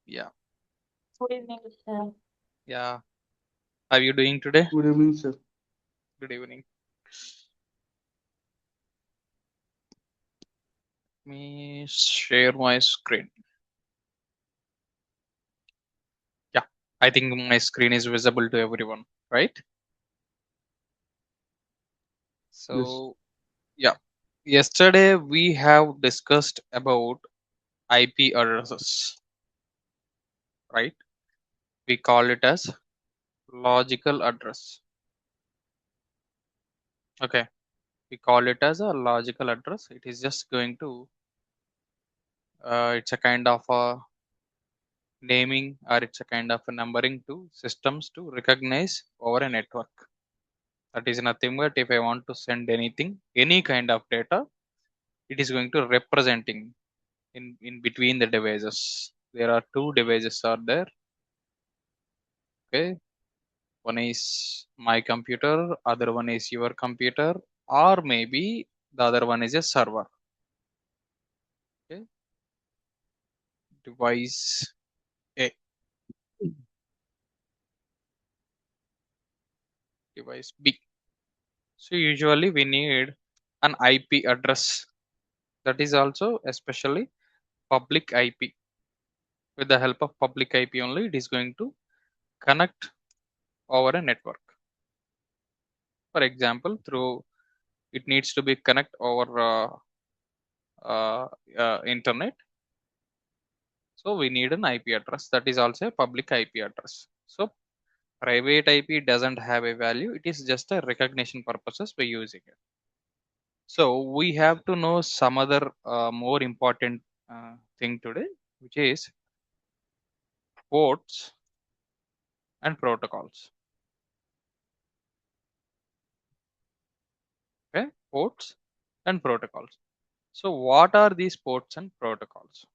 Yeah. Good evening, sir. Yeah. How are you doing today? Good evening, sir. Good evening. Let me share my screen. Yeah. I think my screen is visible to everyone, right? Yes, So, yeah. Yesterday we have discussed about IP addresses, right? We call it as logical address. Okay. We call it as a logical address. It is just going to, it's a kind of a naming or it's a kind of a numbering to systems to recognize over a network. That is nothing but if I want to send anything, any kind of data, it is going to representing in between the devices. There are two devices are there. Okay, one is my computer, other one is your computer, or maybe the other one is a server. Okay, device A, device B. So usually we need an IP address. That is also especially public IP. With the help of public IP only, it is going to connect over a network. For example, through it needs to be connect over internet. So we need an IP address that is also a public IP address. So private IP doesn't have a value. It is just a recognition purposes we're using it. So we have to know some other more important thing today, which is ports and protocols. Okay, ports and protocols. So what are these ports and protocols?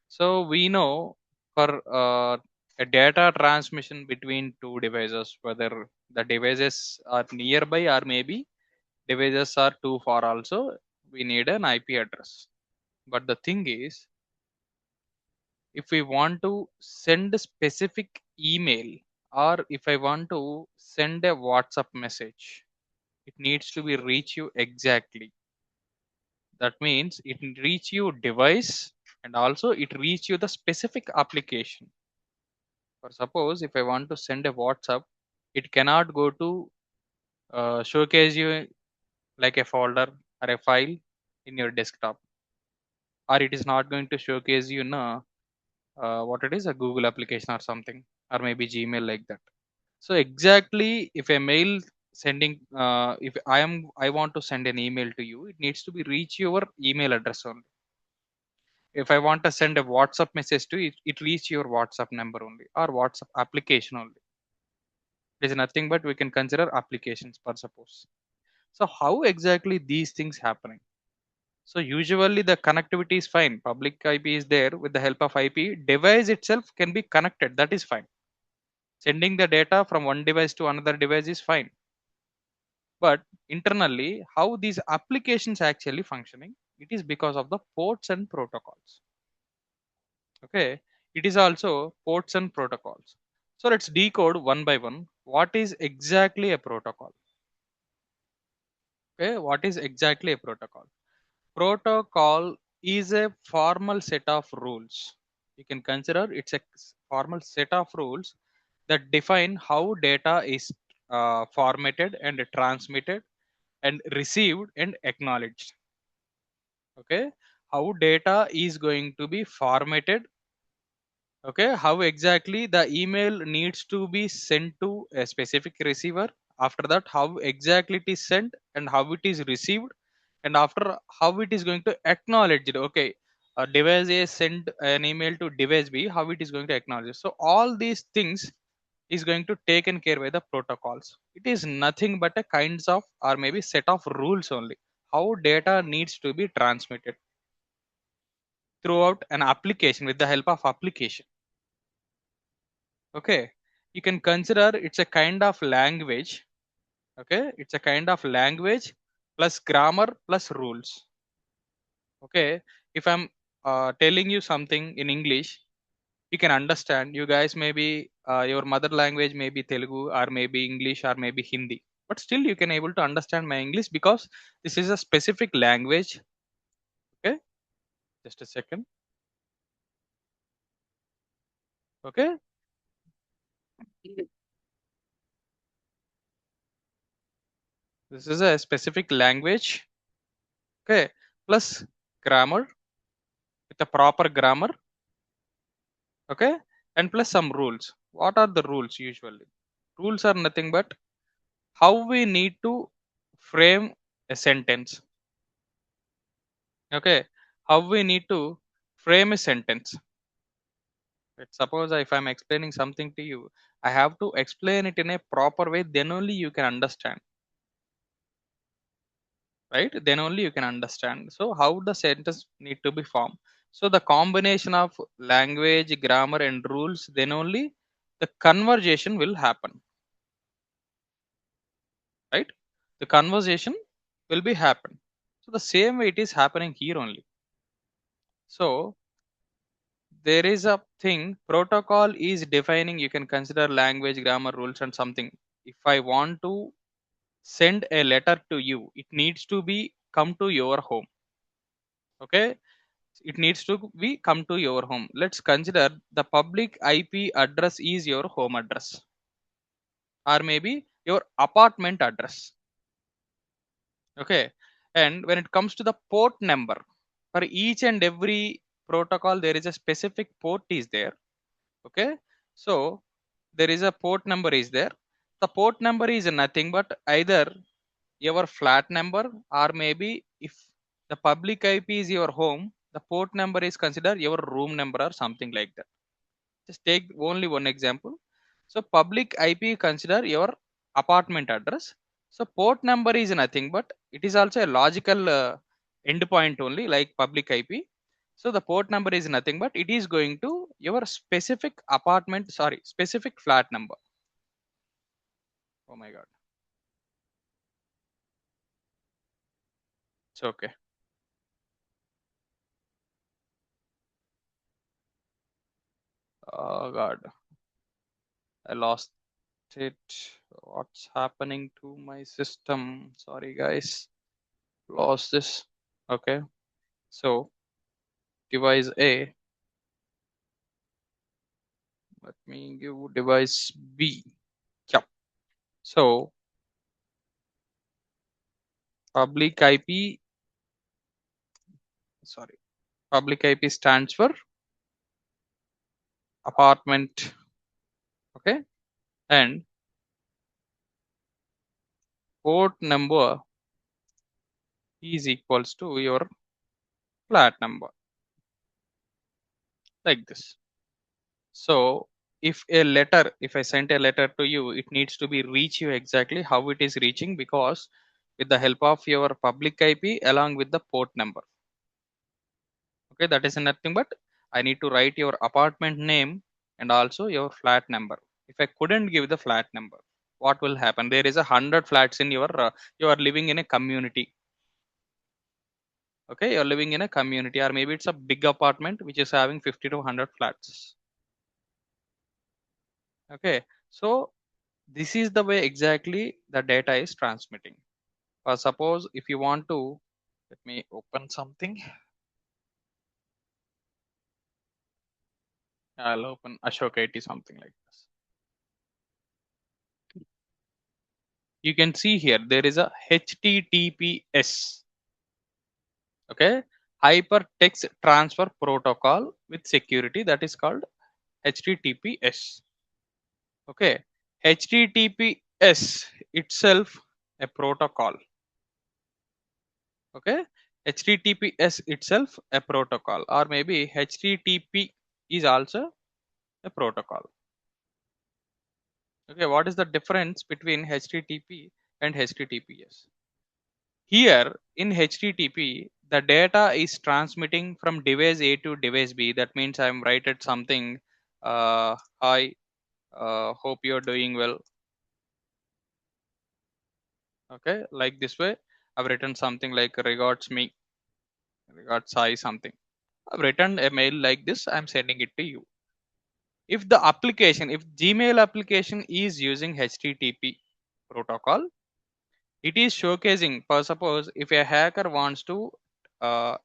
So we know for a data transmission between two devices, whether the devices are nearby or maybe devices are too far also, we need an IP address. But the thing is, if we want to send a specific email or if I want to send a WhatsApp message, it needs to be reach you exactly. That means it reach you device and also it reach you the specific application. For suppose if I want to send a WhatsApp, it cannot go to showcase you like a folder or a file in your desktop, or it is not going to showcase you na what it is a Google application or something, or maybe Gmail like that. So exactly if a mail sending if I want to send an email to you, it needs to be reach your email address only. If I want to send a WhatsApp message to you, it reach your WhatsApp number only or WhatsApp application only. It is nothing but we can consider applications per suppose. So how exactly these things happening? So usually the connectivity is fine. Public IP is there with the help of IP. Device itself can be connected. That is fine. Sending the data from one device to another device is fine. But internally, how these applications actually functioning? It is because of the ports and protocols. Okay. It is also ports and protocols. So let's decode one by one. What is exactly a protocol? Okay. What is exactly a protocol? Protocol is a formal set of rules. You can consider it's a formal set of rules that define how data is formatted and transmitted and received and acknowledged. Okay, how data is going to be formatted. Okay, how exactly the email needs to be sent to a specific receiver. After that, how exactly it is sent and how it is received, and after how it is going to acknowledge it. Okay, device A send an email to device B, how it is going to acknowledge. So all these things is going to taken care by the protocols. It is nothing but a kinds of or maybe set of rules only. How data needs to be transmitted throughout an application with the help of application. Okay, you can consider it's a kind of language. Okay, it's a kind of language plus grammar plus rules. Okay, if I'm telling you something in English, you can understand. You guys maybe your mother language may be Telugu or maybe English or maybe Hindi, but still you can able to understand my English because this is a specific language. Okay, just a second. Okay, this is a specific language. Okay, plus grammar with a proper grammar. Okay, and plus some rules. What are the rules usually? Rules are nothing but how we need to frame a sentence. Okay, how we need to frame a sentence. Right? Suppose if I'm explaining something to you, I have to explain it in a proper way, then only you can understand. Right, then only you can understand. So how the sentence need to be formed? So the combination of language, grammar and rules, then only the conversation will happen. Right, the conversation will be happen. So the same way it is happening here only. So there is a thing, protocol is defining, you can consider language, grammar, rules and something. If I want to send a letter to you, it needs to be come to your home. Okay, it needs to be come to your home. Let's consider the public IP address is your home address or maybe your apartment address. Okay, and when it comes to the port number, for each and every protocol there is a specific port is there. Okay, so there is a port number is there. The port number is nothing but either your flat number or maybe if the public IP is your home, the port number is considered your room number or something like that. Just take only one example. So public IP consider your apartment address. So port number is nothing but it is also a logical endpoint only like public IP. So the port number is nothing but it is going to your specific apartment, sorry, specific flat number. Oh my god, it's okay. Oh god, I lost it. What's happening to my system? Sorry guys, lost this. Okay, so device A, let me give device B. Yeah, so public IP, sorry, public IP stands for apartment. Okay, and port number is equals to your flat number, like this. So if a letter, if I sent a letter to you, it needs to be reach you exactly how it is reaching, because with the help of your public IP along with the port number. Okay, that is nothing but I need to write your apartment name and also your flat number. If I couldn't give the flat number, what will happen? There is 100 flats in your you are living in a community. Okay, you're living in a community or maybe it's a big apartment which is having 50 to 100 flats. Okay, so this is the way exactly the data is transmitting. Suppose if you want to, let me open something. I'll open Ashok IT, something like this. You can see here there is a HTTPS. Okay, hypertext transfer protocol with security, that is called HTTPS. Okay, HTTPS itself a protocol. Okay, HTTPS itself a protocol, or maybe HTTP is also a protocol. Okay, what is the difference between HTTP and HTTPS? Here in HTTP, the data is transmitting from device A to device B. That means I'm writing something. Hi, hope you're doing well. Okay, like this way, I've written something like regards me, regards I something. I've written a mail like this. I'm sending it to you. If the application, if Gmail application is using HTTP protocol, it is showcasing, for suppose if a hacker wants to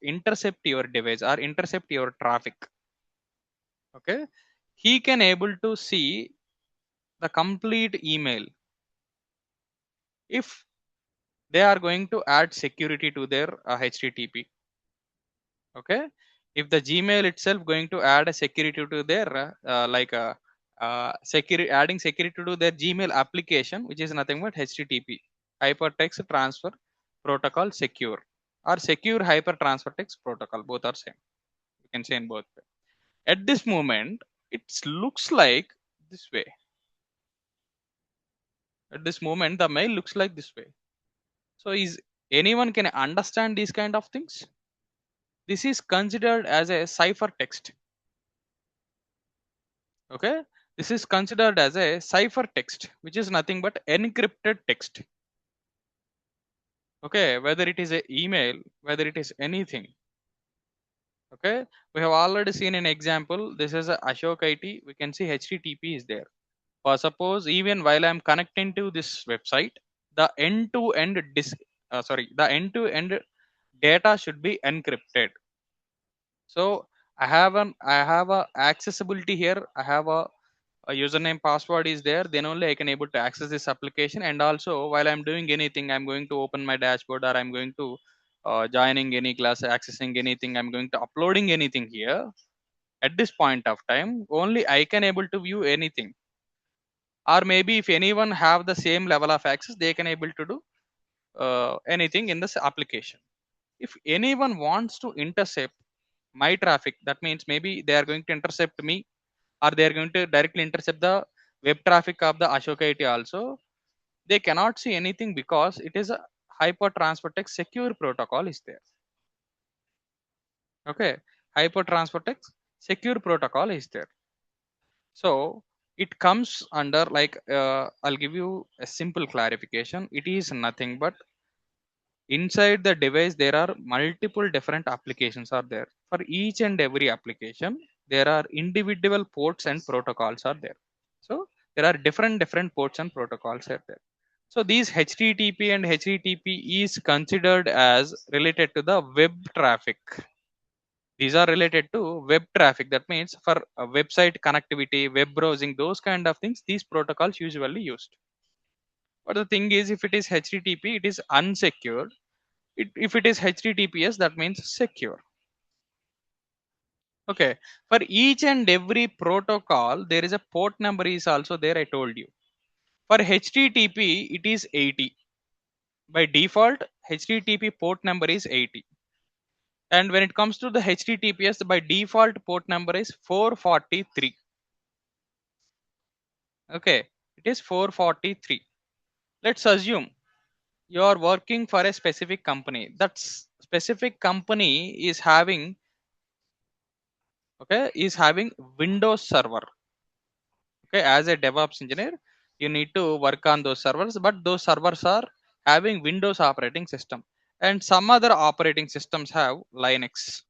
intercept your device or intercept your traffic, okay, he can able to see the complete email if they are going to add security to their HTTP. Okay, if the Gmail itself going to add a security to their security, adding security to their Gmail application, which is nothing but HTTP, hypertext transfer protocol secure, or secure hyper transfer text protocol, both are same, you can say in both way. At this moment it looks like this way. At this moment the mail looks like this way. So is anyone can understand these kind of things? This is considered as a ciphertext. Okay, this is considered as a ciphertext, which is nothing but encrypted text. Okay, whether it is a email, whether it is anything. Okay, we have already seen an example. This is a Ashok IT. We can see HTTP is there. For suppose even while I'm connecting to this website, the end-to-end the end-to-end data should be encrypted. So I have a accessibility here. I have a username password is there, then only I can able to access this application. And also while I'm doing anything, I'm going to open my dashboard, or I'm going to joining any class, accessing anything, I'm going to uploading anything here. At this point of time only I can able to view anything, or maybe if anyone have the same level of access, they can able to do anything in this application. If anyone wants to intercept my traffic, that means maybe they are going to intercept me, or they are going to directly intercept the web traffic of the Ashok IT also, they cannot see anything because it is a hyper transfer text secure protocol is there. Okay, hyper transfer text secure protocol is there. So it comes under like I'll give you a simple clarification. It is nothing but inside the device there are multiple different applications are there. For each and every application there are individual ports and protocols are there. So there are different ports and protocols are there. So these HTTP and HTTP is considered as related to the web traffic. These are related to web traffic. That means for website connectivity, web browsing, those kind of things, these protocols usually used. But the thing is, if it is HTTP, it is unsecured. If it is HTTPS, that means secure. Okay. For each and every protocol, there is a port number is also there. I told you. For HTTP, it is 80. By default, HTTP port number is 80. And when it comes to the HTTPS, by default port number is 443. Okay, it is 443. Let's assume you are working for a specific company. That specific company is having, okay, is having Windows server. Okay, as a DevOps engineer, you need to work on those servers, but those servers are having Windows operating system, and some other operating systems have Linux.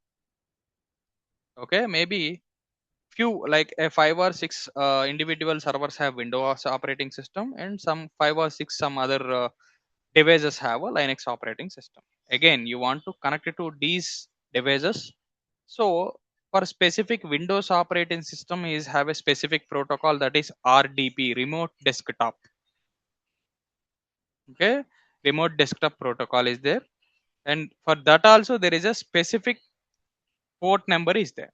Okay, maybe few like a 5 or 6 individual servers have Windows operating system, and some 5 or 6 some other devices have a Linux operating system. Again, you want to connect it to these devices. So for specific Windows operating system is have a specific protocol, that is RDP, remote desktop. Okay, remote desktop protocol is there, and for that also there is a specific port number is there.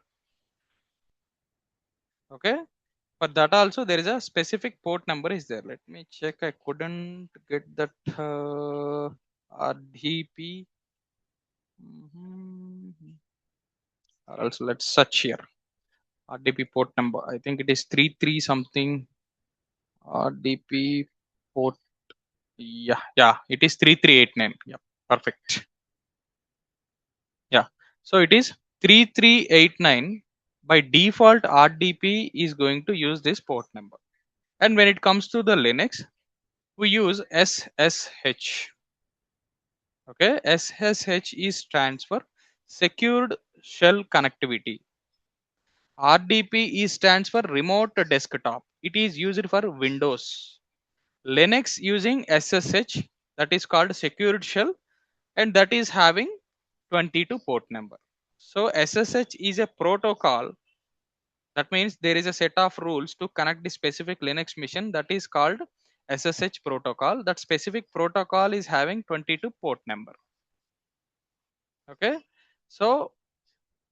Okay, for that also there is a specific port number is there. Let me check, I couldn't get that RDP. Or else let's search here. RDP port number, I think it is 33 something. RDP port, yeah, it is 3389. Yeah, perfect. Yeah, so it is 3389. By default RDP is going to use this port number. And when it comes to the Linux, we use SSH. Okay, SSH is stands for secured shell connectivity. RDP stands for remote desktop. It is used for Windows. Linux using SSH, that is called secured shell, and that is having 22 port number. So SSH is a protocol. That means there is a set of rules to connect the specific Linux machine, that is called SSH protocol. That specific protocol is having 22 port number. Okay. So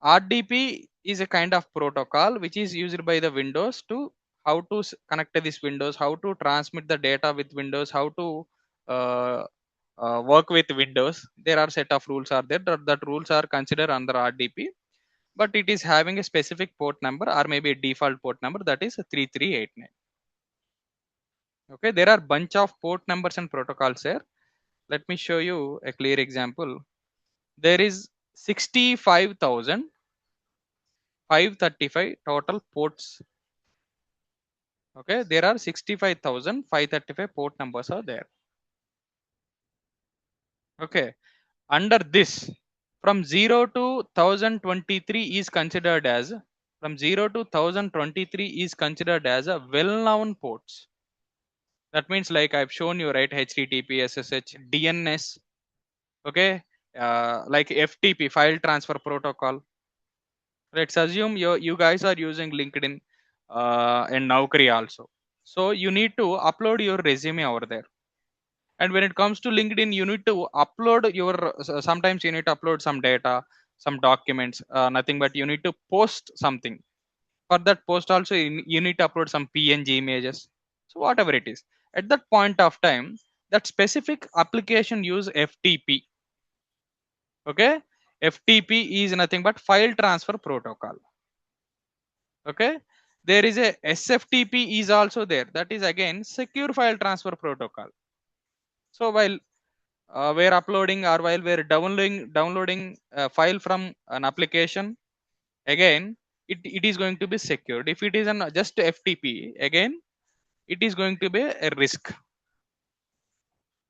RDP is a kind of protocol which is used by the Windows to how to connect to this Windows, how to transmit the data with Windows, how to uh, work with Windows. There are set of rules are there that rules are considered under RDP, but it is having a specific port number or maybe a default port number, that is 3389. Okay, there are bunch of port numbers and protocols here. Let me show you a clear example. There is 65,535 total ports. Okay, there are 65,535 port numbers are there. Okay, under this, from 0 to 1023 is considered as, from 0 to 1023 is considered as a well-known ports. That means like I've shown you, right? HTTP, SSH, DNS. Okay, like FTP, file transfer protocol. Let's assume you guys are using LinkedIn and Naukri also. So you need to upload your resume over there. And when it comes to LinkedIn, you need to upload your, sometimes you need to upload some data, some documents, nothing but you need to post something. For that post also, you need to upload some PNG images. So whatever it is. At that point of time, that specific application use FTP. Okay. FTP is nothing but file transfer protocol. Okay. There is a SFTP is also there. That is again secure file transfer protocol. So while we're uploading or while we're downloading a file from an application, again it is going to be secured. If it is an just FTP, again it is going to be a risk.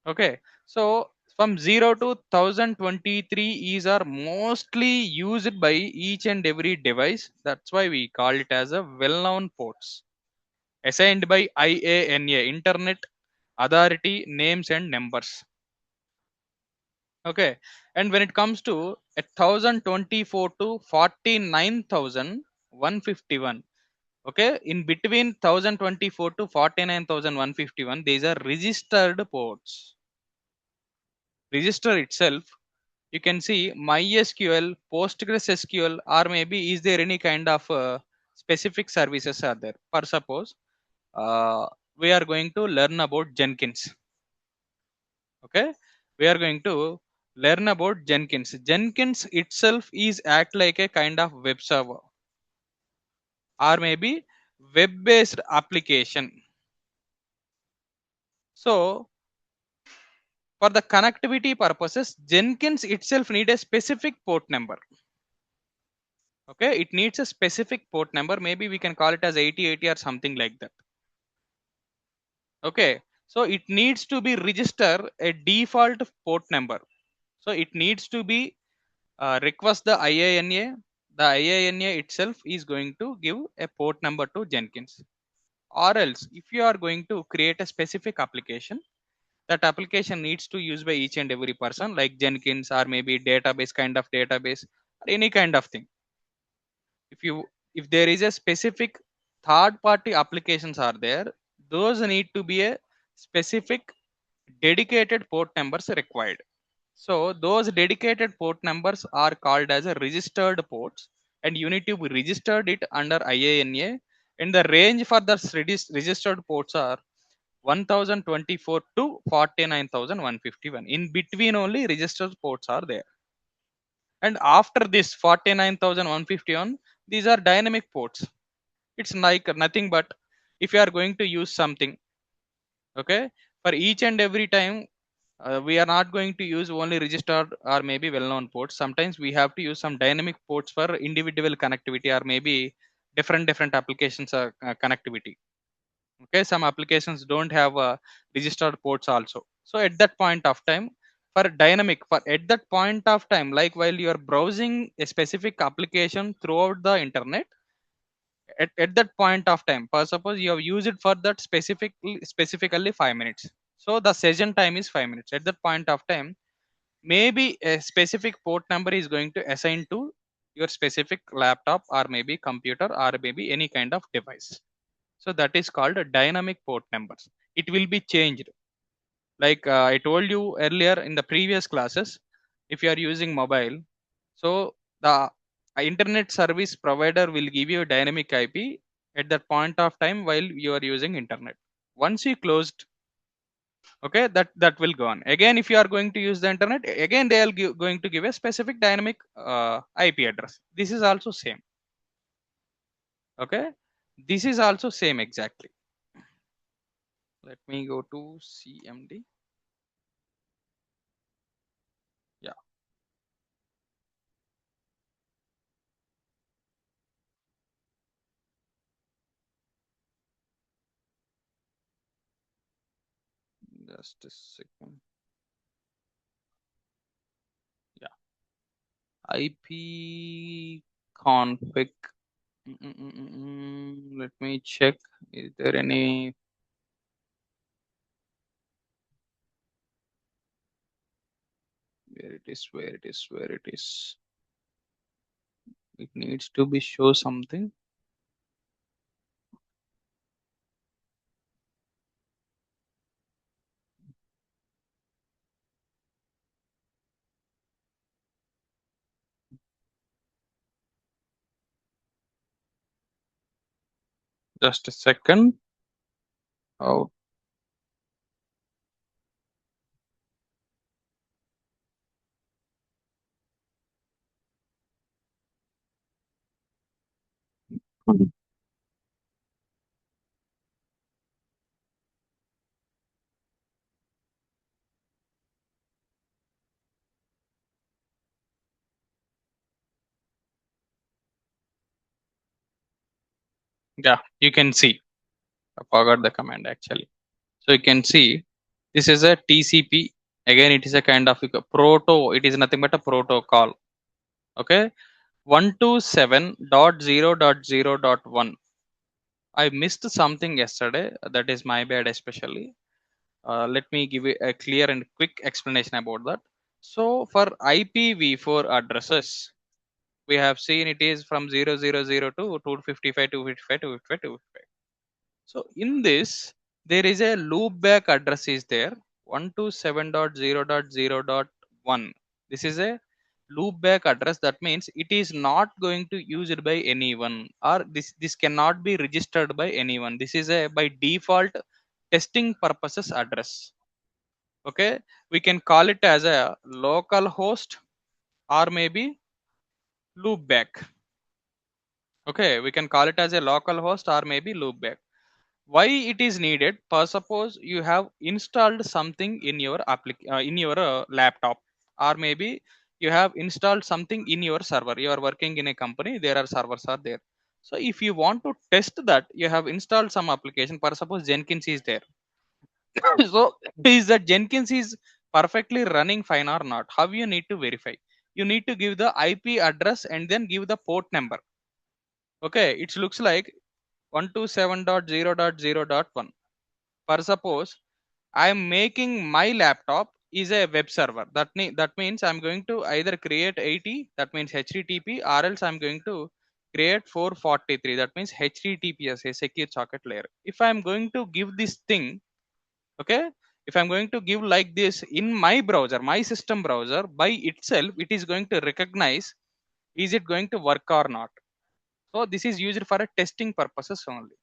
Okay, so from 0 to 1023 is are mostly used by each and every device. That's why we call it as a well-known ports assigned by IANA, Internet Authority Names and Numbers. Okay, and when it comes to 1024 to 49,151, okay, in between 1024 to 49,151, these are registered ports. Register itself, you can see MySQL, PostgreSQL, or maybe is there any kind of specific services are there. For suppose, uh, we are going to learn about Jenkins. Okay, we are going to learn about Jenkins. Jenkins itself is act like a kind of web server or maybe web based application. So for the connectivity purposes, Jenkins itself need a specific port number. Okay, it needs a specific port number. Maybe we can call it as 8080 or something like that. Okay, so it needs to be register a default port number. So it needs to be request the IANA. The IANA itself is going to give a port number to Jenkins. Or else, if you are going to create a specific application, that application needs to use by each and every person, like Jenkins or maybe database kind of database or any kind of thing. If you, if there is a specific third party applications are there, those need to be a specific dedicated port numbers required. So those dedicated port numbers are called as a registered ports, and you need to be registered it under IANA. And the range for the registered ports are 1024 to 49,151. In between only registered ports are there. And after this 49,151, these are dynamic ports. It's like nothing but if you are going to use something, okay, for each and every time we are not going to use only registered or maybe well-known ports. Sometimes we have to use some dynamic ports for individual connectivity or maybe different applications connectivity. Okay, some applications don't have registered ports also. So at that point of time, for dynamic, for at that point of time, like while you are browsing a specific application throughout the internet, at that point of time, for suppose you have used it for that specifically 5 minutes, so the session time is 5 minutes. At that point of time, maybe a specific port number is going to assign to your specific laptop or maybe computer or maybe any kind of device. So that is called a dynamic port numbers. It will be changed. Like I told you earlier in the previous classes, if you are using mobile, so the internet service provider will give you a dynamic IP at that point of time while you are using internet. Once you closed, okay, that will go on again. If you are going to use the internet again, they are going to give a specific dynamic IP address. This is also same. Okay, this is also same exactly. Let me go to CMD. Yeah, just a second. Yeah, IP config. Let me check. Is there any? Where it is? Where it is? Where it is? It needs to be show something. Just a second. Oh, yeah, you can see. I forgot the command actually. So you can see this is a TCP. Again, it is a kind of a proto. It is nothing but a protocol. Okay, 127.0.0.1. I missed something yesterday. That is my bad, especially. Let me give you a clear and quick explanation about that. So for IPv4 addresses, we have seen it is from 0002 to 255, 255, 255, 255. So in this, there is a loopback address is there, 127.0.0.1. This is a loopback address. That means it is not going to used by anyone, or this cannot be registered by anyone. This is a by default testing purposes address. Okay, we can call it as a local host or maybe loopback. Okay, we can call it as a local host or maybe loopback. Why it is needed? For suppose you have installed something in your laptop, or maybe you have installed something in your server. You are working in a company, there are servers are there. So if you want to test that, you have installed some application. For suppose Jenkins is there. So is that Jenkins is perfectly running fine or not? How you need to verify? You need to give the IP address and then give the port number. Okay, it looks like 127.0.0.1. For suppose I am making my laptop is a web server. That means I'm going to either create 80, that means HTTP, or else I'm going to create 443, that means HTTPS, a secure socket layer. If I'm going to give this thing, okay, if I'm going to give like this in my browser, my system browser, by itself, it is going to recognize is it going to work or not. So this is used for a testing purposes only.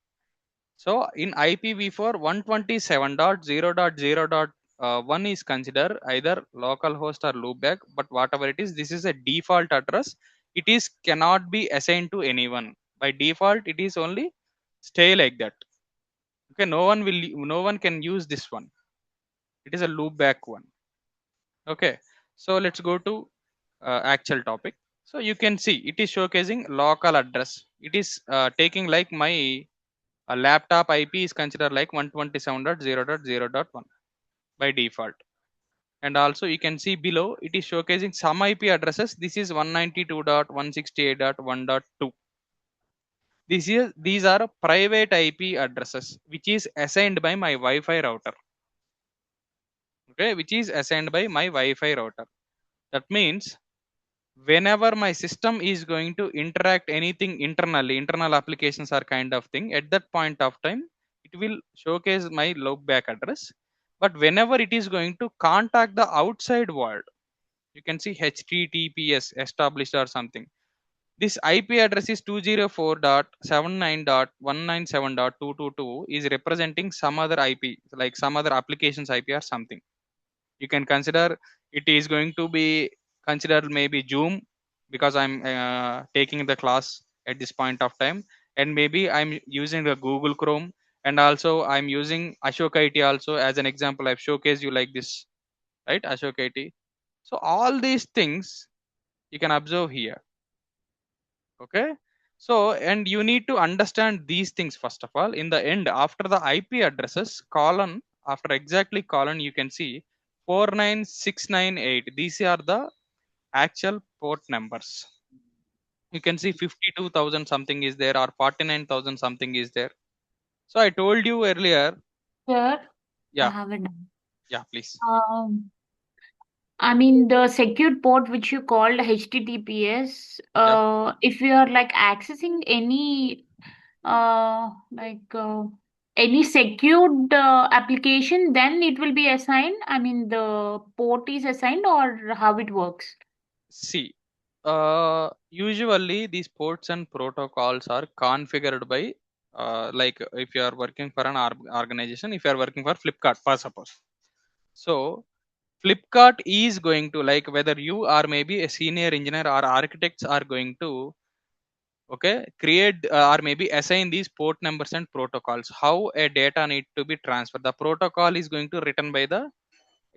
So in IPv4, 127.0.0.1 is considered either local host or loopback, but whatever it is, this is a default address. It is cannot be assigned to anyone. By default, it is only stay like that. Okay, no one can use this one. It is a loopback one. Okay, so let's go to actual topic. So you can see it is showcasing local address. It is taking like my a laptop IP is considered like 127.0.0.1 by default. And also you can see below it is showcasing some IP addresses. This is 192.168.1.2. These are private IP addresses which is assigned by my Wi-Fi router. Okay, which is assigned by my Wi-Fi router. That means whenever my system is going to interact anything internally, internal applications are kind of thing, at that point of time, it will showcase my loopback address. But whenever it is going to contact the outside world, you can see HTTPS established or something. This IP address is 204.79.197.222 is representing some other IP, like some other applications IP or something. You can consider it is going to be considered maybe Zoom, because I'm taking the class at this point of time, and maybe I'm using the Google Chrome, and also I'm using Ashok IT also as an example. I've showcased you like this, right? Ashok IT. So all these things you can observe here. Okay, so and you need to understand these things first of all. In the end, after the IP addresses colon, after exactly colon, you can see 49698. These are the actual port numbers. You can see 52,000 something is there, or 49,000 something is there. So I told you earlier. Sir, I Yeah, have it. yeah, please. I mean, the secured port which you called HTTPS, Yeah. if you are like accessing any like any secured application, then it will be assigned. I mean, the port is assigned, or how it works? See, usually these ports and protocols are configured by, like if you are working for an organization, if you are working for Flipkart, for suppose. So Flipkart is going to, like, whether you are maybe a senior engineer or architects are going to, okay, create or maybe assign these port numbers and protocols. How a data need to be transferred. The protocol is going to written by the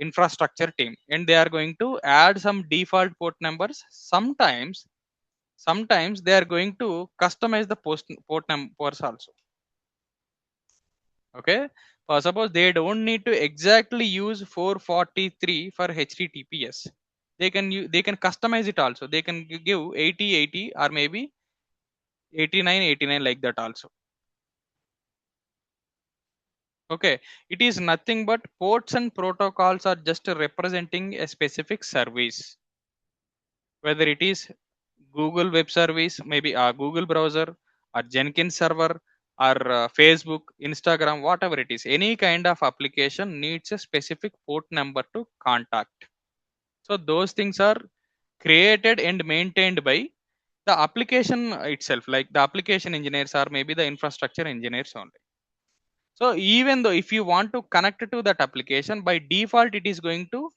infrastructure team, and they are going to add some default port numbers. Sometimes they are going to customize the port numbers also. Okay, suppose they don't need to exactly use 443 for HTTPS. They can customize it also. They can give 8080 or maybe 8989 like that also. Okay, it is nothing but ports and protocols are just representing a specific service, whether it is Google web service, maybe a Google browser, or Jenkins server, or Facebook, Instagram, whatever it is. Any kind of application needs a specific port number to contact. So those things are created and maintained by the application itself, like the application engineers or maybe the infrastructure engineers only. So even though if you want to connect to that application, by default it is going to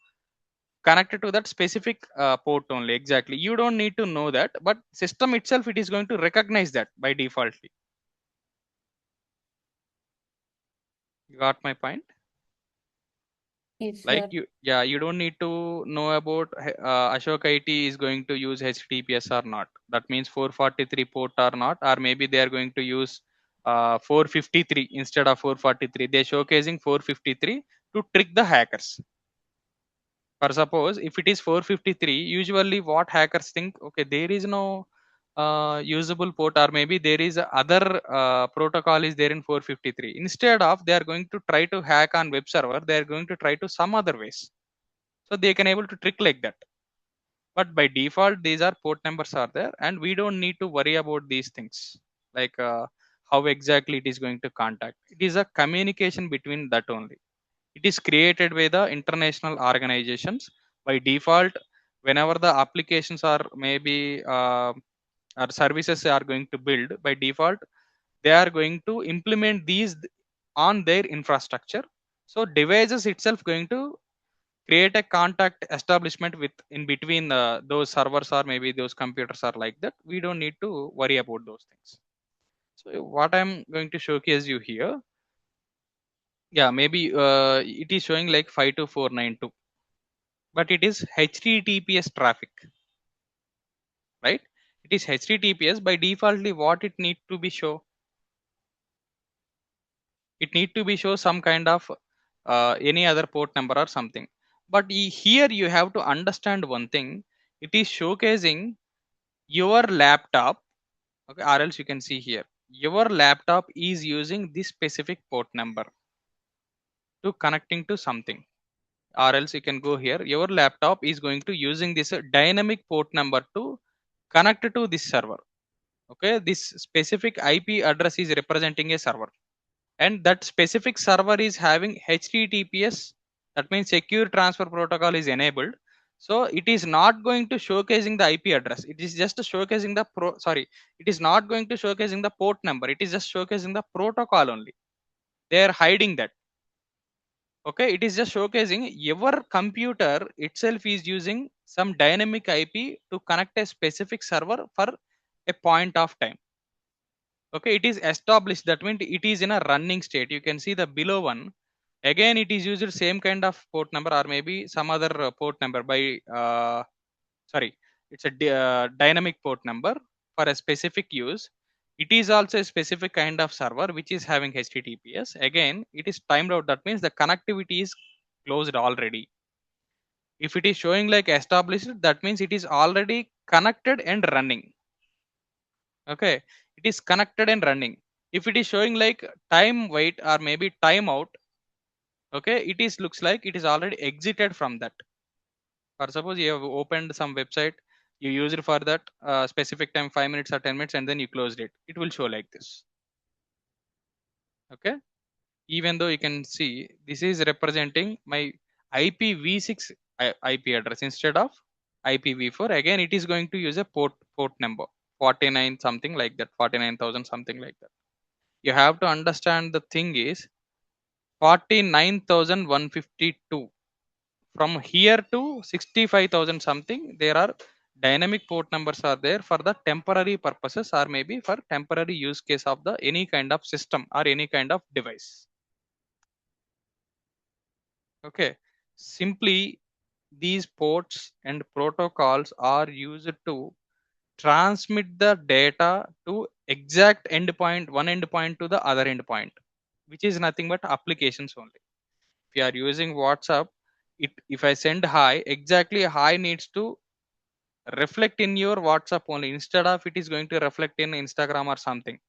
connected to that specific port only. Exactly, you don't need to know that, but system itself, it is going to recognize that by default. You got my point? Yes, Like, sir. you don't need to know about Ashok IT is going to use HTTPS or not. That means 443 port or not, or maybe they are going to use 453 instead of 443. They're showcasing 453 to trick the hackers. For suppose if it is 453, usually what hackers think, okay, there is no usable port, or maybe there is a other protocol is there in 453. Instead of they are going to try to hack on web server, they are going to try to some other ways, so they can able to trick like that. But by default these are port numbers are there, and we don't need to worry about these things, like how exactly it is going to contact. It is a communication between that only. It is created by the international organizations by default. Whenever the applications are maybe or services are going to build, by default they are going to implement these on their infrastructure. So devices itself going to create a contact establishment with in between those servers or maybe those computers are like that. We don't need to worry about those things. So what I'm going to showcase you here, yeah, maybe it is showing like 52492, but it is HTTPS traffic, right? It is HTTPS. By defaultly what it need to be show, it need to be show some kind of any other port number or something. But here you have to understand one thing. It is showcasing your laptop, okay, or else you can see here your laptop is using this specific port number to connecting to something, or else you can go here. Your laptop is going to using this dynamic port number to connect to this server. Okay, this specific IP address is representing a server, and that specific server is having HTTPS. That means secure transfer protocol is enabled. So it is not going to showcasing the IP address. It is just showcasing the it is not going to showcasing the port number. It is just showcasing the protocol only. They are hiding that. Okay, it is just showcasing your computer itself is using some dynamic IP to connect a specific server for a point of time. Okay, it is established. That means it is in a running state. You can see the below one. Again, it is used same kind of port number, or maybe some other port number by sorry, it's a dynamic port number for a specific use. It is also a specific kind of server which is having HTTPS. Again, it is timed out. That means the connectivity is closed already. If it is showing like established, that means it is already connected and running. Okay, it is connected and running. If it is showing like time wait or maybe timeout, okay, it is looks like it is already exited from that. For suppose you have opened some website, you use it for that specific time, 5 minutes or 10 minutes, and then you closed it, it will show like this. Okay, even though you can see this is representing my IPv6 IP address instead of IPv4. Again, it is going to use a port number 49 something like that, 49,000 something like that. You have to understand the thing is 49,152. From here to 65,000 something, there are dynamic port numbers are there for the temporary purposes, or maybe for temporary use case of the any kind of system or any kind of device. Okay, simply these ports and protocols are used to transmit the data to exact endpoint, one endpoint to the other endpoint, which is nothing but applications only. If you are using WhatsApp, if I send hi, exactly hi needs to reflect in your WhatsApp only, instead of it is going to reflect in Instagram or something.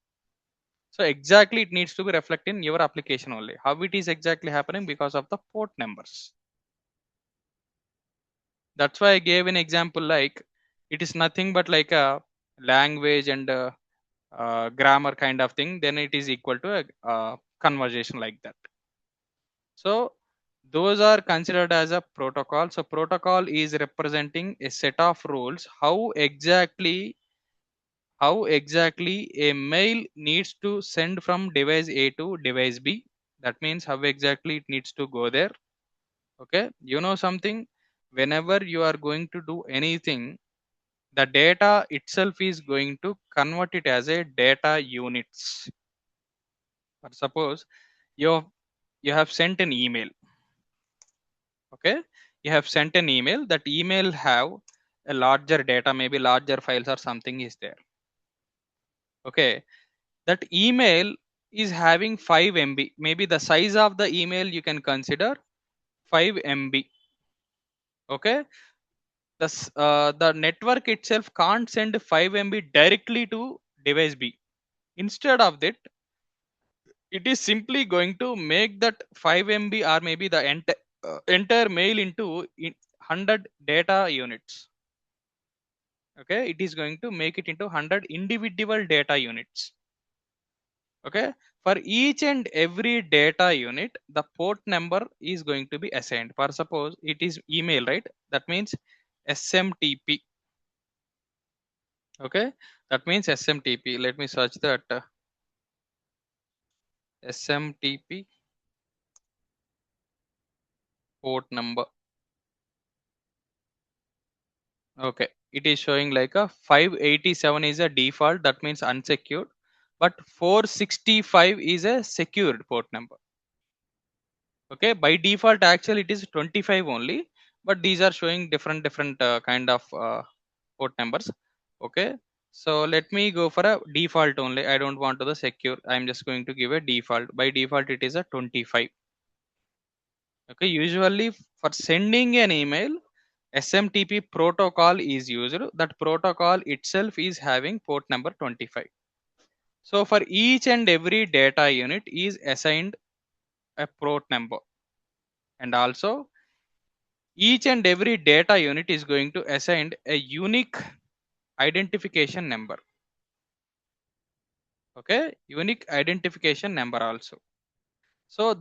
So exactly it needs to be reflect in your application only. How it is exactly happening? Because of the port numbers. That's why I gave an example, like it is nothing but like a language and grammar kind of thing, then it is equal to a conversation like that. So those are considered as a protocol. So protocol is representing a set of rules how exactly a mail needs to send from device A to device B. That means how exactly it needs to go there. Okay, you know something, whenever you are going to do anything, the data itself is going to convert it as a data units. For suppose you have sent an email. Okay, you have sent an email. That email have a larger data, maybe larger files or something is there. Okay, that email is having 5 MB. Maybe the size of the email you can consider 5 MB. Okay, the network itself can't send 5 MB directly to device B. Instead of that, it is simply going to make that 5 MB or maybe the entire mail into 100 data units. Okay, it is going to make it into 100 individual data units. Okay, for each and every data unit, the port number is going to be assigned. For suppose it is email, right? That means SMTP. Okay, that means SMTP. Let me search that SMTP port number. Okay, it is showing like a 587 is a default, that means unsecured, but 465 is a secured port number. Okay, by default actually it is 25 only, but these are showing different kind of port numbers. Okay, so let me go for a default only. I don't want to the secure. I'm just going to give a default. By default it is a 25. Okay, usually for sending an email, SMTP protocol is used. That protocol itself is having port number 25. So for each and every data unit is assigned a port number, and also each and every data unit is going to assign a unique identification number. Okay, unique identification number also. So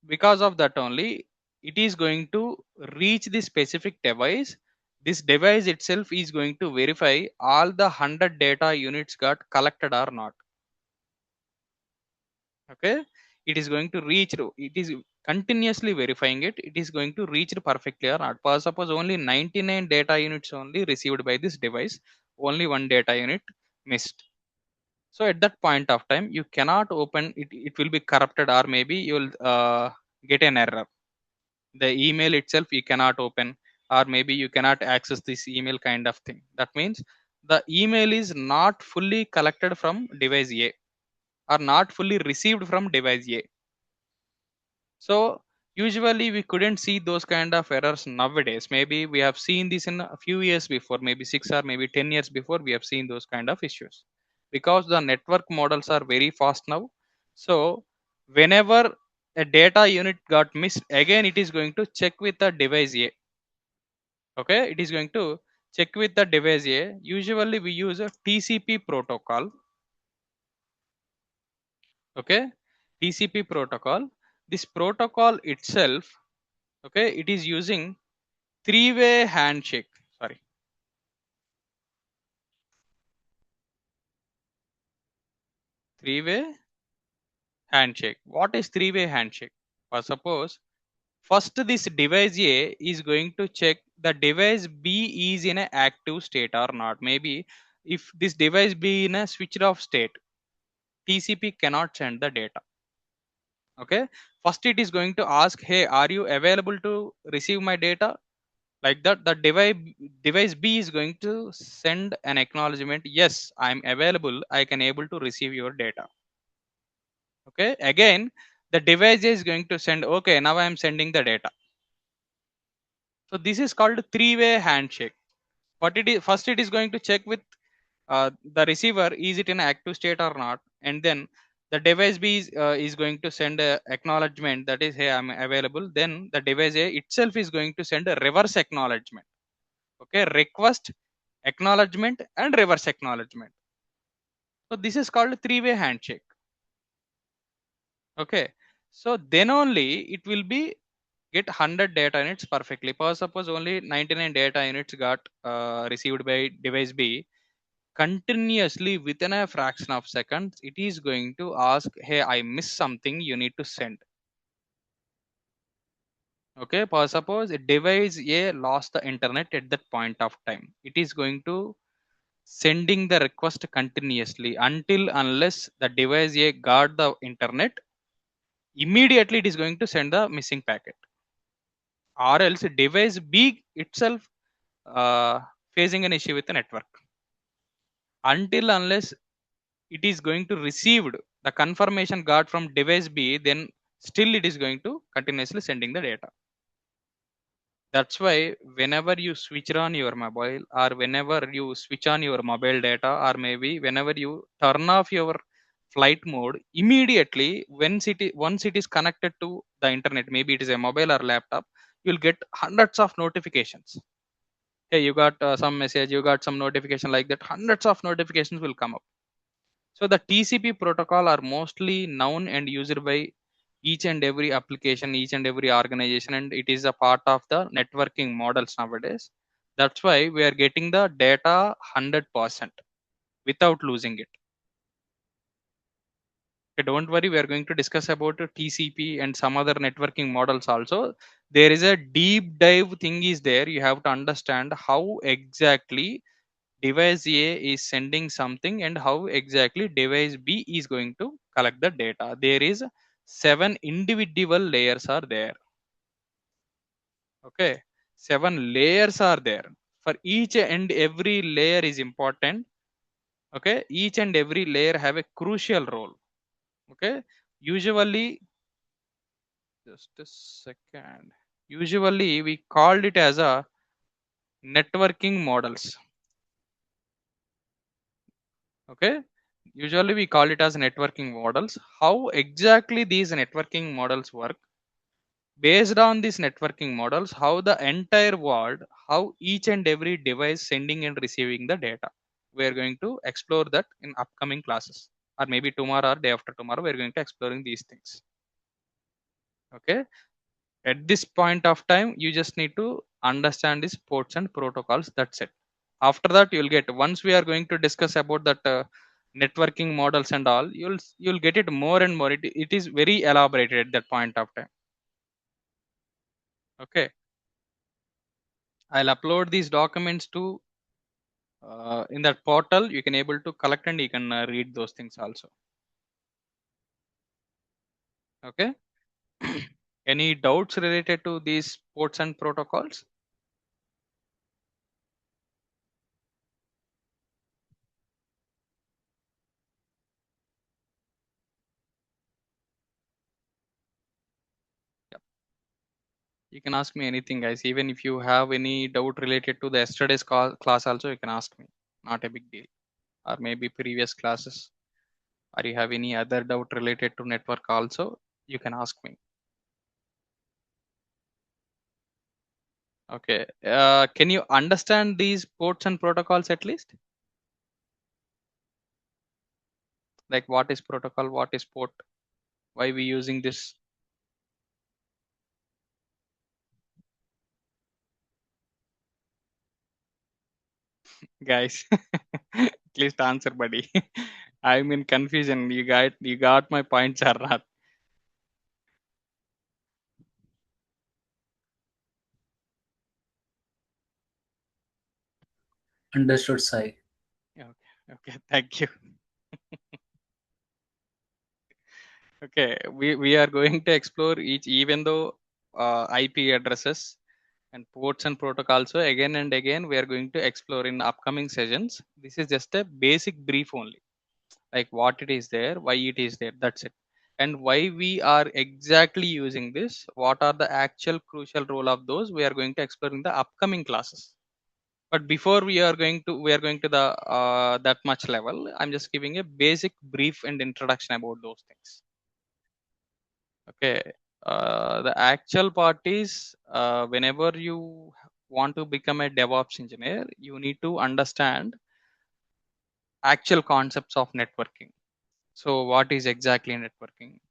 because of that only, it is going to reach the specific device. This device itself is going to verify all the 100 data units got collected or not. Okay, it is going to reach. It is continuously verifying it. It is going to reach it perfectly or not. For suppose only 99 data units only received by this device, only one data unit missed. So at that point of time, you cannot open it. It will be corrupted, or maybe you will get an error. The email itself you cannot open, or maybe you cannot access this email kind of thing. That means the email is not fully collected from device A, or not fully received from device A. So usually we couldn't see those kind of errors nowadays. Maybe we have seen this in a few years before, maybe 6 or maybe 10 years before, we have seen those kind of issues, because the network models are very fast now. So whenever a data unit got missed, again it is going to check with the device A. Okay, it is going to check with the device A. Usually we use a TCP protocol. Okay, TCP protocol. This protocol itself, okay, it is using three-way handshake. Sorry, three-way handshake. What is three-way handshake? For suppose first this device A is going to check the device B is in an active state or not. Maybe if this device B in a switched off state, TCP cannot send the data. Okay, first it is going to ask, hey, are you available to receive my data? Like that, the device B is going to send an acknowledgement, yes, I'm available, I can able to receive your data. Okay, again the device A is going to send, okay, now I am sending the data. So this is called three-way handshake. What it is, first it is going to check with the receiver, is it in active state or not, and then the device B is going to send a acknowledgement, that is, hey, I'm available. Then the device A itself is going to send a reverse acknowledgement. Okay, request, acknowledgement, and reverse acknowledgement. So this is called three-way handshake. Okay, so then only it will be get 100 data units perfectly. For suppose only 99 data units got received by device B, continuously within a fraction of seconds it is going to ask, hey, I missed something, you need to send. Okay, for suppose a device A lost the internet at that point of time, it is going to sending the request continuously until unless the device A got the internet, immediately it is going to send the missing packet. Or else device B itself facing an issue with the network, until unless it is going to received the confirmation got from device B, then still it is going to continuously sending the data. That's why whenever you switch on your mobile, or whenever you switch on your mobile data, or maybe whenever you turn off your flight mode, immediately once it is connected to the internet, maybe it is a mobile or laptop, you'll get hundreds of notifications. Hey, you got some message, you got some notification, like that hundreds of notifications will come up. So the TCP protocol are mostly known and used by each and every application, each and every organization, and it is a part of the networking models nowadays. That's why we are getting the data 100% without losing it. Okay, don't worry, we are going to discuss about TCP and some other networking models also. There is a deep dive thing is there. You have to understand how exactly device A is sending something and how exactly device B is going to collect the data. There is 7 individual layers are there. Okay, 7 layers are there. For each and every layer is important. Okay, each and every layer have a crucial role. Okay, usually, just a second. Usually we called it as a networking models. Okay, Usually we call it as networking models. How exactly these networking models work? Based on these networking models, how the entire world, how each and every device sending and receiving the data. We are going to explore that in upcoming classes, or maybe tomorrow or day after tomorrow. We are going to exploring these things. Okay. At this point of time, you just need to understand these ports and protocols. That's it. After that, you'll get, once we are going to discuss about that networking models and all, you'll get it more and more. It is very elaborated at that point of time. Okay. I'll upload these documents to in that portal. You can able to collect and you can read those things also. Okay. Any doubts related to these ports and protocols? Yep. You can ask me anything, guys. Even if you have any doubt related to the yesterday's class also, you can ask me. Not a big deal. Or maybe previous classes. Or you have any other doubt related to network also, you can ask me. Okay. Can you understand these ports and protocols at least? Like what is protocol, what is port, why we using this? Guys, at least answer, buddy. I'm in confusion. You got my points or not? Understood, Sai. Okay. Okay. Thank you. Okay. We are going to explore each, even though IP addresses and ports and protocols. So again and again, we are going to explore in upcoming sessions. This is just a basic brief only, like what it is there, why it is there. That's it. And why we are exactly using this. What are the actual crucial role of those? We are going to explore in the upcoming classes. But before we are going to the that much level, I'm just giving a basic brief and introduction about those things. Okay. The actual part is, whenever you want to become a DevOps engineer, you need to understand actual concepts of networking. So, what is exactly networking?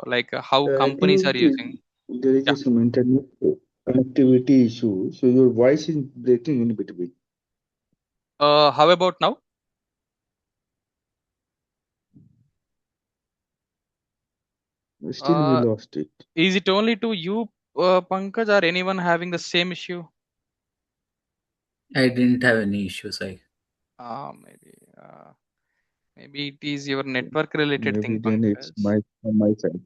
Like how I companies are think using. there Yeah. is some internet connectivity issue, so your voice is breaking in between. How about now? Still, we Uh, lost it. is it only to you, Pankaj, or anyone having the same issue? I didn't have any issues, Sai. Maybe. Maybe it is your network related Maybe thing, then it's Pankaj. from my side.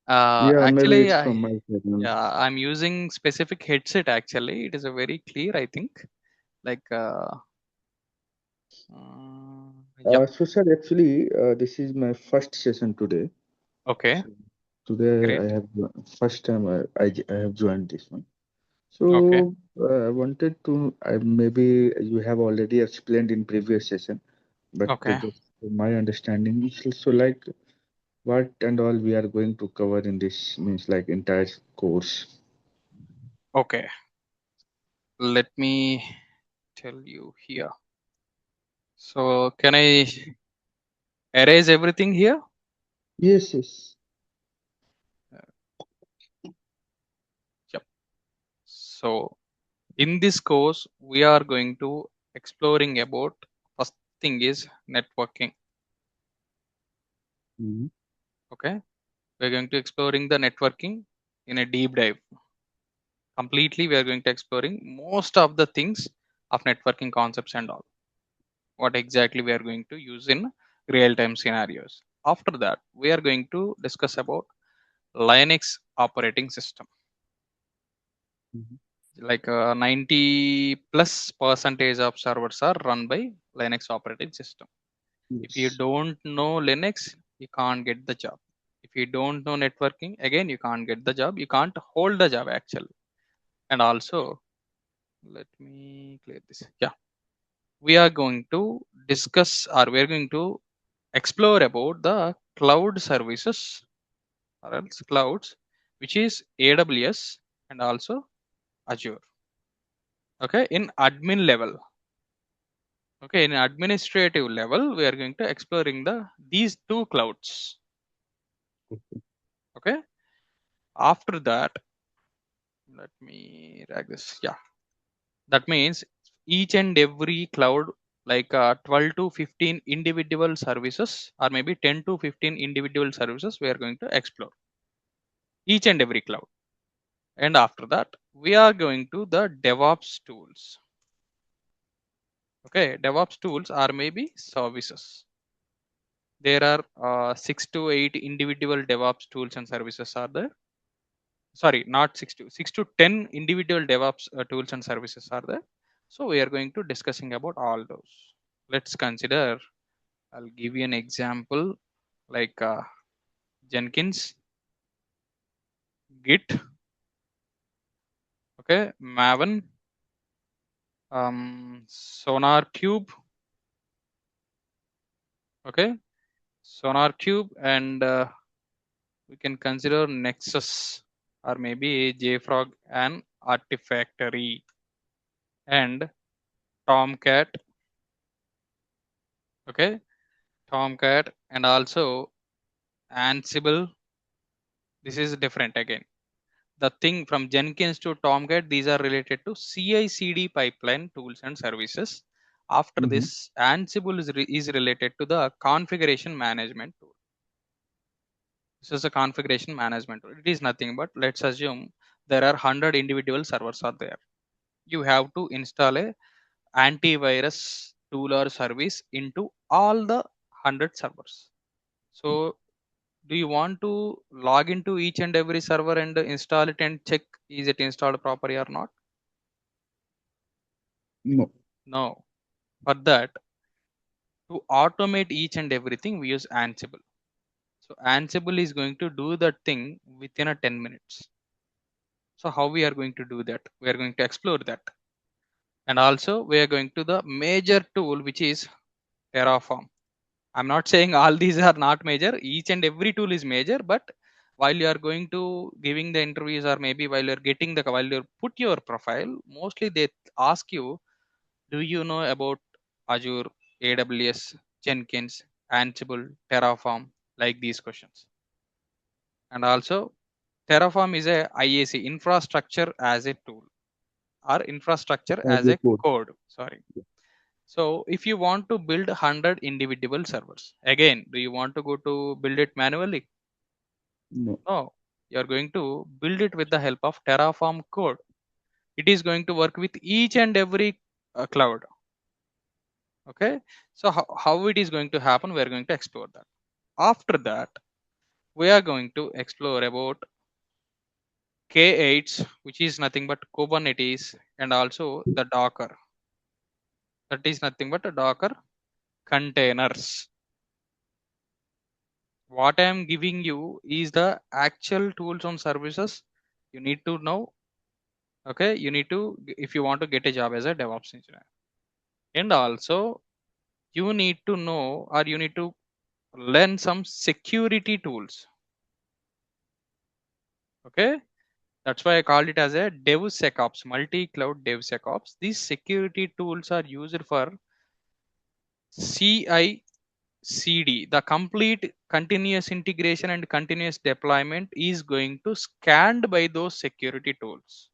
Yeah, maybe Actually, it's from my side. yeah, I'm using specific headset. Actually, it is a very clear, I think. Like, yeah. So, sir, actually, this is my first session today. Okay. So today Great. I have first time I have joined this one. Okay. So I wanted to, maybe you have already explained in previous session, but Okay. just from my understanding, it's also like what and all we are going to cover in this means like entire course. Okay. Let me tell you here. So, can I erase everything here? Yes, yes. Yep. So, in this course, we are going to exploring about, first thing is networking. Mhm. Okay. We're going to exploring the networking in a deep dive. Completely, we are going to exploring most of the things of networking concepts and all. What exactly we are going to use in real-time scenarios. After that, we are going to discuss about Linux operating system. Mhm. Like 90 plus percentage of servers are run by Linux operating system. If you Yes. don't know Linux, you can't get the job. If you don't know networking, again, you can't get the job. You can't hold the job actually. And also, let me clear this. Yeah. we are going to discuss, or we are going to explore about the cloud services or else clouds, which is AWS and also Azure. Okay, in admin level. Okay, in administrative level, we are going to exploring these two clouds. Okay, after that, let me drag this. Yeah, that means each and every cloud, like 12 to 15 individual services, or maybe 10 to 15 individual services, we are going to explore each and every cloud. And after that, we are going to the DevOps tools. Okay, DevOps tools are maybe services. There are 6 to 8 individual DevOps tools and services are there. Sorry, not 6 to 10 individual DevOps tools and services are there. So we are going to discussing about all those. Let's consider. I'll give you an example like Jenkins, Git, okay, Maven, Sonar Cube, okay, Sonar Cube, and we can consider Nexus or maybe JFrog and Artifactory and Tomcat, okay, Tomcat, and also Ansible. This is different again. The thing from Jenkins to Tomcat, these are related to CI/CD pipeline tools and services. After this, Ansible is related to the configuration management tool. This is a configuration management tool. It is nothing but, let's assume there are 100 individual servers are there. You have to install a antivirus tool or service into all the 100 servers. So do you want to log into each and every server and install it and check is it installed properly or not? No. No. For that, to automate each and everything, we use Ansible. So Ansible is going to do that thing within a 10 minutes. So how we are going to do that? We are going to explore that. And also we are going to the major tool, which is Terraform. I'm not saying all these are not major. Each and every tool is major, but while you are going to giving the interviews, or maybe while you're getting while you put your profile, mostly they ask you, do you know about Azure, AWS, Jenkins, Ansible, Terraform, like these questions. And also Terraform is a IAC, infrastructure as a tool, or infrastructure as a code. Sorry. So if you want to build 100 individual servers, again, do you want to go to build it manually? No. No, you are going to build it with the help of Terraform code. It is going to work with each and every cloud. Okay, so how it is going to happen, we are going to explore that. After that, we are going to explore about K8s, which is nothing but Kubernetes, and also the Docker. That is nothing but a Docker containers. What I am giving you is the actual tools and services you need to know. Okay, you need to, if you want to get a job as a DevOps engineer. And also you need to know, or you need to learn some security tools. Okay, that's why I called it as a DevSecOps, multi-cloud DevSecOps. These security tools are used for CI/CD. The complete continuous integration and continuous deployment is going to scanned by those security tools.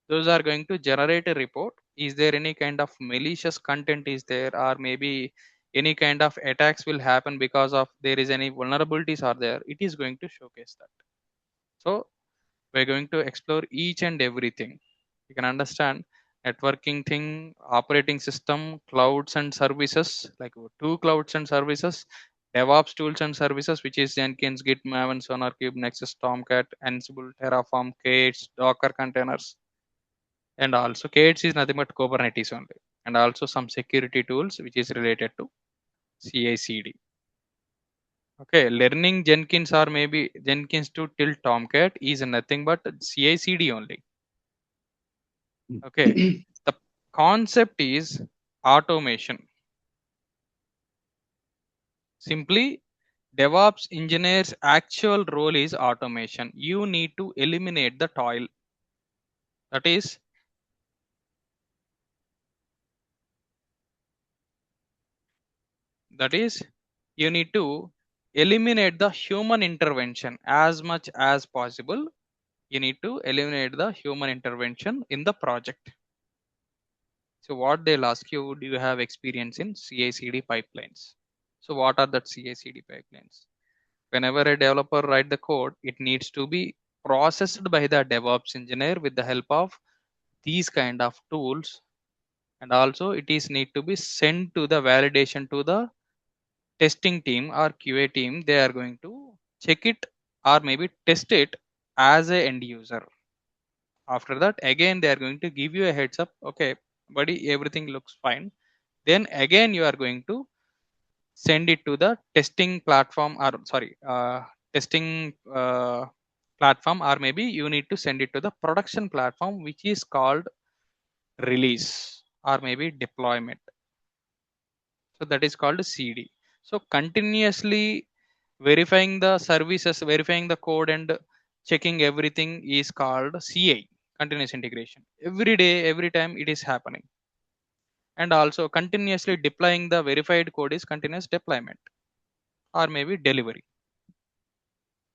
Those are going to generate a report. Is there any kind of malicious content is there, or maybe any kind of attacks will happen because of there is any vulnerabilities are there? It is going to showcase that. So we're going to explore each and everything. You can understand networking thing, operating system, clouds and services, like two clouds and services, DevOps tools and services, which is Jenkins, Git, Maven, SonarCube, Nexus, Tomcat, Ansible, Terraform, K8s, Docker containers, and also K8s is nothing but Kubernetes only, and also some security tools which is related to CI/CD. Okay, learning Jenkins or maybe Jenkins to till Tomcat is nothing but CI/CD only. Okay, the concept is automation. Simply, DevOps engineer's actual role is automation. You need to eliminate the toil. That is, you need to eliminate the human intervention as much as possible. You need to eliminate the human intervention in the project. So what they'll ask you, do you have experience in CI/CD pipelines? So what are that CI/CD pipelines? Whenever a developer write the code, it needs to be processed by the DevOps engineer with the help of these kind of tools, and also it is need to be sent to the validation to the testing team or QA team. They are going to check it or maybe test it as a end user. After that, again they are going to give you a heads up, okay buddy, everything looks fine. Then again you are going to send it to the testing platform, or sorry, testing platform, or maybe you need to send it to the production platform, which is called release or maybe deployment. So that is called CD. So continuously verifying the services, verifying the code and checking everything is called CI, continuous integration. Every day, every time it is happening. And also continuously deploying the verified code is continuous deployment or maybe delivery.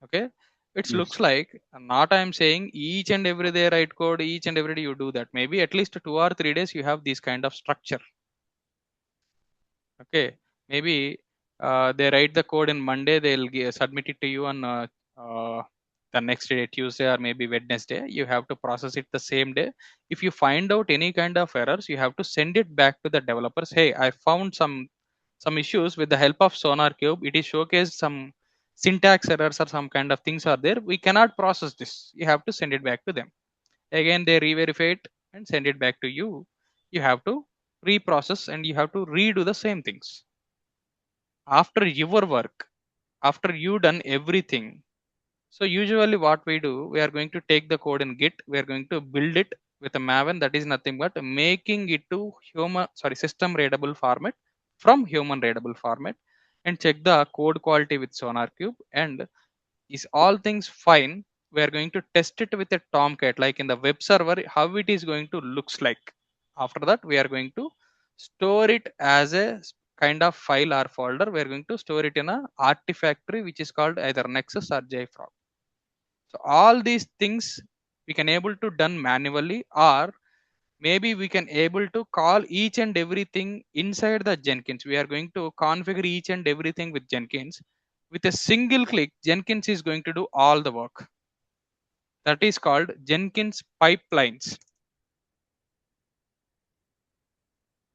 Okay, it looks Yes. like, not I'm saying each and every day write code, each and every day you do that. Maybe at least 2 or 3 days you have this kind of structure. Okay, maybe they write the code in Monday, they'll submit it to you on the next day, Tuesday or maybe Wednesday. You have to process it the same day. If you find out any kind of errors, you have to send it back to the developers. Hey, I found some issues with the help of Sonar Cube. It is showcased some syntax errors or some kind of things are there. We cannot process this. You have to send it back to them. Again, they re-verify it and send it back to you. You have to reprocess and you have to redo the same things. After your work, after you done everything, so usually what we do, we are going to take the code in Git, we are going to build it with a Maven. That is nothing but making it to system readable format from human readable format, and check the code quality with Sonar Cube. And is all things fine, we are going to test it with a Tomcat, like in the web server, how it is going to looks like. After that, we are going to store it as a kind of file or folder. We are going to store it in a artifactory which is called either Nexus or JFrog. So all these things we can able to done manually, or maybe we can able to call each and everything inside the Jenkins. We are going to configure each and everything with Jenkins. With a single click, Jenkins is going to do all the work. That is called Jenkins pipelines.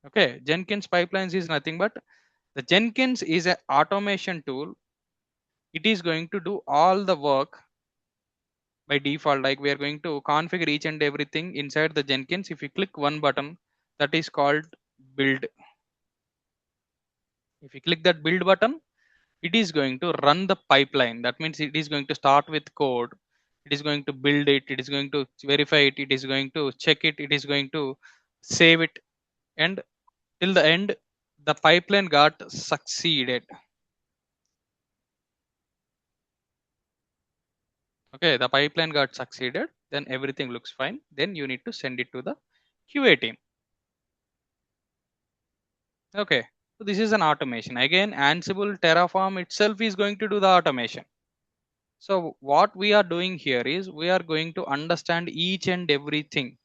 Okay, Jenkins pipelines is nothing but the Jenkins is an automation tool. It is going to do all the work by default. Like we are going to configure each and everything inside the Jenkins. If you click one button, that is called build. If you click that build button, it is going to run the pipeline. That means it is going to start with code. It is going to build it. It is going to verify it. It is going to check it. It is going to save it. And till the end, the pipeline got succeeded. Okay, the pipeline got succeeded. Then everything looks fine. Then you need to send it to the QA team. Okay, so this is an automation. Again, Ansible Terraform itself is going to do the automation. So what we are doing here is we are going to understand each and everything.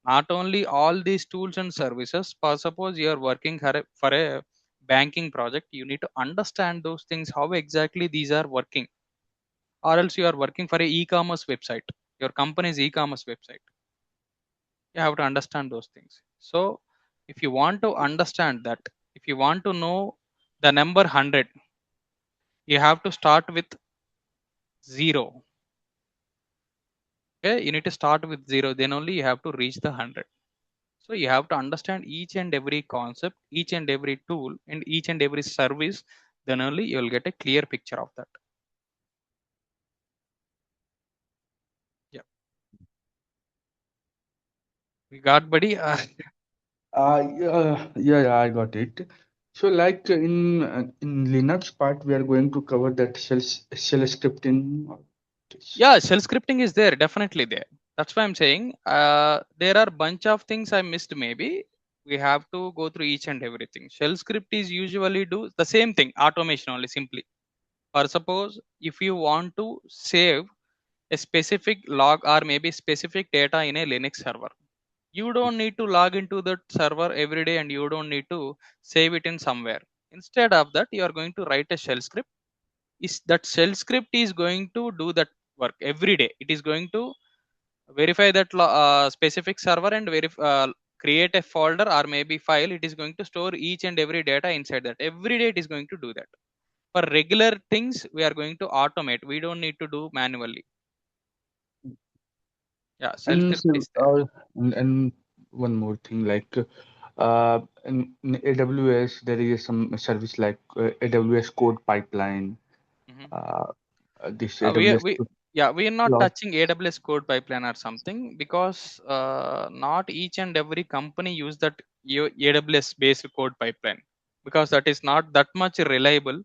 Not only all these tools and services. Suppose you are working for a banking project, you need to understand those things, how exactly these are working. Or else you are working for a e-commerce website, your company's e-commerce website. You have to understand those things. So if you want to understand that, if you want to know the number 100, you have to start with 0. Okay, you need to start with 0, then only you have to reach the 100. So you have to understand each and every concept, each and every tool, and each and every service. Then only you will get a clear picture of that. Yeah, we got, buddy. Yeah, I got it. So, like in Linux part, we are going to cover that shell scripting. Yeah, shell scripting is there, definitely there. That's why I'm saying there are bunch of things I missed. Maybe we have to go through each and everything. Shell script is usually do the same thing, automation only simply. Or suppose if you want to save a specific log or maybe specific data in a Linux server, you don't need to log into that server every day and you don't need to save it in somewhere. Instead of that, you are going to write a shell script. Is that shell script is going to do that work every day. It is going to verify that specific server and create a folder or maybe file. It is going to store each and every data inside that. Every day it is going to do that. For regular things, we are going to automate. We don't need to do manually. Yeah, shell And script so, is there. and one more thing, like in AWS, there is some service like AWS Code Pipeline. Mhm. Uh, this Uh, we, AWS we yeah, we are not Cloud. touching AWS code pipeline or something because not each and every company use that AWS based code pipeline, because that is not that much reliable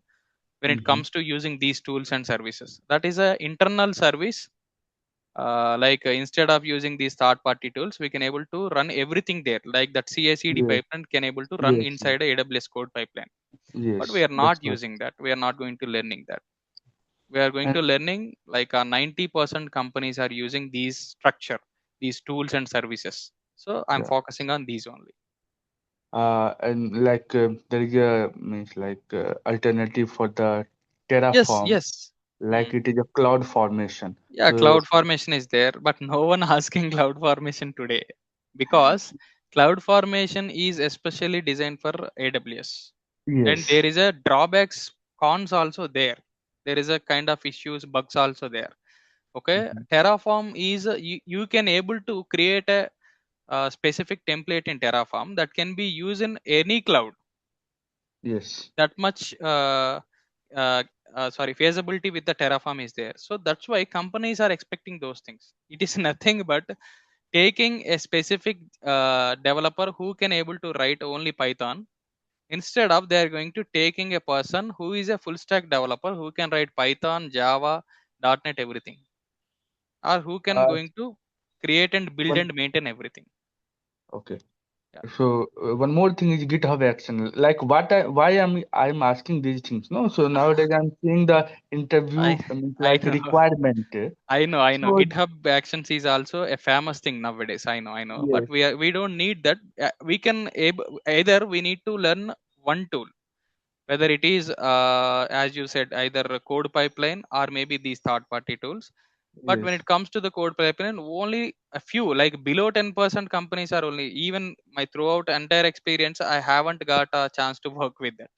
when it Mm-hmm. comes to using these tools and services. That is a internal service. Instead of using these third party tools, we can able to run everything there. Like that CI/CD Yes, pipeline can able to run yes, inside a AWS code pipeline. But we yes, are that's not right. using that. We are not going to learning that. We are going And to learning like 90% companies are using these structure, these tools and services. So I'm yeah, focusing on these only. and like there is a means like alternative for the Yes, Terraform, yes. like it is a cloud formation. Yeah, So cloud formation is there, but no one asking cloud formation today because cloud formation is especially designed for AWS, and yes. there is a drawbacks, cons also there. There is a kind of issues, bugs also there. Okay, Mhm. Terraform is you can able to create a specific template in Terraform that can be used in any cloud. Yes, That much uh, feasibility with the Terraform is there. So that's why companies are expecting those things. It is nothing but taking a specific developer who can able to write only Python, instead of they are going to taking a person who is a full stack developer who can write Python, Java, .NET, everything, or who can uh, going to create and build one and maintain everything. okay. Yeah, So one more thing is GitHub action. Like why I'm asking these things? No, so nowadays I'm seeing the interview I I like know. requirement. I know. So GitHub Actions is also a famous thing nowadays. I know. But yes, we don't need that. We can either we need to learn one tool, whether it is as you said, either a code pipeline or maybe these third party tools. But when yes, it comes to the code pipeline, only a few, like below 10% companies are only. Even my throughout entire experience, I haven't got a chance to work with that.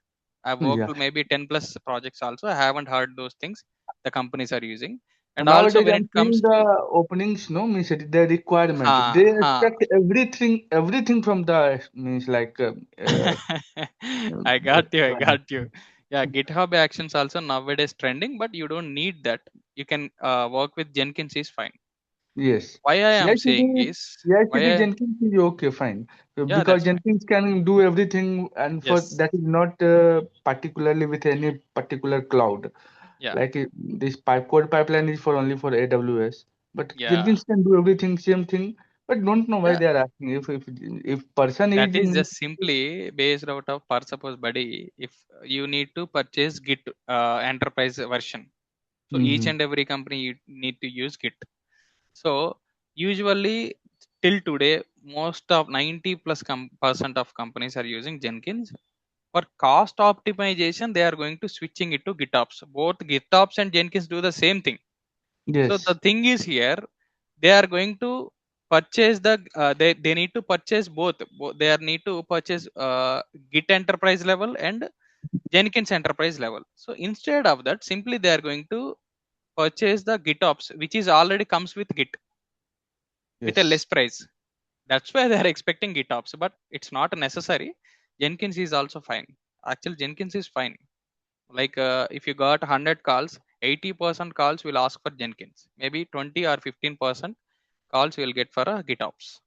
I've worked yeah. with maybe 10 plus projects also. I haven't heard those things the companies are using. And also Nowadays when it I'm comes seeing the to openings. No, means the requirement. ha They ha expect everything from the means like I got you. I client. got you. Yeah, GitHub Actions also nowadays trending, but you don't need that. You can work with Jenkins is fine. Yes. Why I am saying CI/CD, is CI/CD Jenkins is okay, fine. yeah, Because that's fine. Jenkins can do everything, and for Yes. that is not particularly with any particular cloud. Yeah. Like this code pipeline is for only for AWS, but Yeah. Jenkins can do everything, same thing. But don't know why Yeah. they are asking if person That is is just simply based out of per suppose buddy. If you need to purchase Git enterprise version, so each Mhm. and every company you need to use Git. So usually till today, most of 90 plus percent of companies are using Jenkins. For cost optimization, they are going to switching it to GitOps. Both GitOps and Jenkins do the same thing. So the Yes, thing is here, they are going to purchase they need to purchase both. They are need to purchase Git enterprise level and Jenkins enterprise level. So instead of that, simply they are going to purchase the GitOps, which is already comes with Git with a yes. less price. That's why they are expecting GitOps, but it's not necessary. Jenkins is also fine. Actually, Jenkins is fine. Like if you got 100 calls, 80% calls will ask for Jenkins. Maybe 20 or 15% calls will get for a GitOps.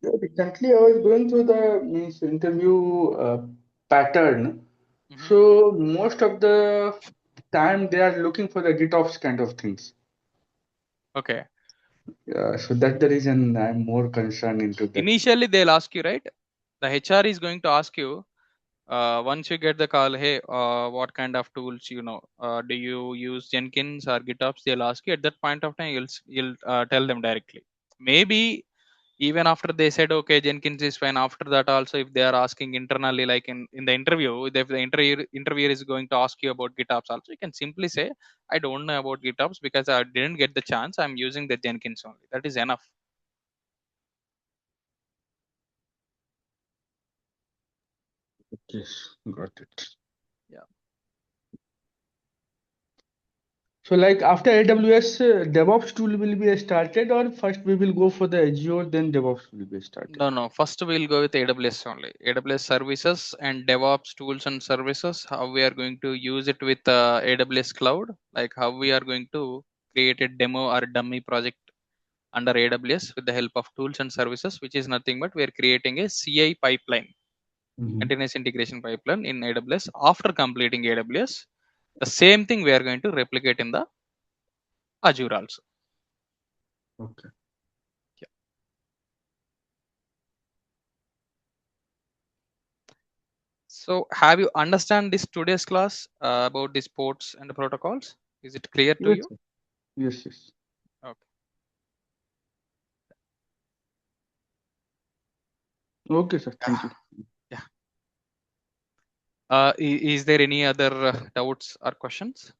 Yeah, recently, I was going through the means interview pattern. Mhm. So most of the time they are looking for the GitOps kind of things. Okay. Yeah, so that's the reason I'm more concerned into that. Initially, they'll ask you, right? The HR is going to ask you, once you get the call, hey, what kind of tools you know? Do you use Jenkins or GitOps? They'll ask you at that point of time. You'll tell them directly. Maybe even after they said okay, Jenkins is fine. After that, also if they are asking internally, like in the interview, if the interviewer is going to ask you about GitOps, also you can simply say, I don't know about GitOps because I didn't get the chance. I'm using the Jenkins only. That is enough. Yes, got it. Yeah. So like after AWS, DevOps tool will be started, or first we will go for the Azure, then DevOps will be started. No, no. First, we'll go with AWS only. AWS services and DevOps tools and services. How we are going to use it with AWS Cloud, like how we are going to create a demo or dummy project under AWS with the help of tools and services, which is nothing but we are creating a CI pipeline, Mm-hmm. continuous integration pipeline in AWS. After completing AWS, the same thing we are going to replicate in the Azure also. Okay. Yeah. So, have you understand this today's class about the ports and the protocols? Is it clear to Yes, you? sir. Yes, yes. Okay. Okay, sir. Thank Yeah. you. Yeah. Is there any other doubts or questions?